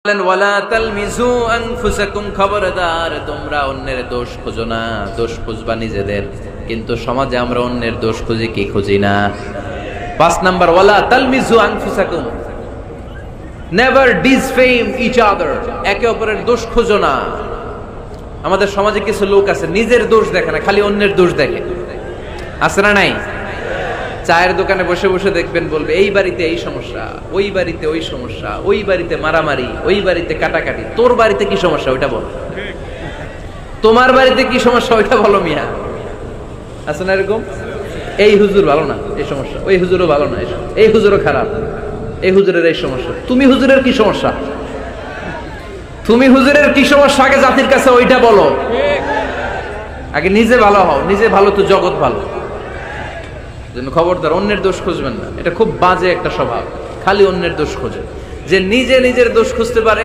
ওয়ালা তালমিজু আনফুসাকুম, খবরদার তোমরা অন্যের দোষ খোঁজো না, দোষ খুঁজবা নিজেদের। কিন্তু সমাজে আমরা অন্যের দোষ খুঁজি কি খুঁজি না? 5 নাম্বার, ওয়ালা তালমিজু আনফুসাকুম, নেভার ডিসফেম ইচ আদার, একে অপরের দোষ খোঁজো না। আমাদের সমাজে কিছু লোক আছে নিজের দোষ দেখে না, খালি অন্যের দোষ দেখে, আছে না নাই? চায়ের দোকানে বসে বসে দেখবেন বলবে এই বাড়িতে এই সমস্যা, ওই বাড়িতে ওই সমস্যা, ওই বাড়িতে মারামারি, ওই বাড়িতে কাটাকাটি, তোর বাড়িতে কি সমস্যা ওইটা বল, তোমার বাড়িতে কি সমস্যা ওইটা বলো মিয়া। আছে না এরকম? এই হুজুর ভালো না, এই সমস্যা, ওই হুজুরও ভালো না, এই হুজুরও খারাপ, এই হুজুরের এই সমস্যা। তুমি হুজুরের কি সমস্যা? তুমি হুজুরের কি সমস্যা আগে জাতির কাছে ওইটা বলো। আগে নিজে ভালো হও, নিজে ভালো তো জগৎ ভালো। খবরদার অন্যের দোষ খুঁজবেন না, এটা খুব বাজে একটা স্বভাব, খালি অন্যের দোষ খোঁজে। যে নিজে নিজের দোষ খুঁজতে পারে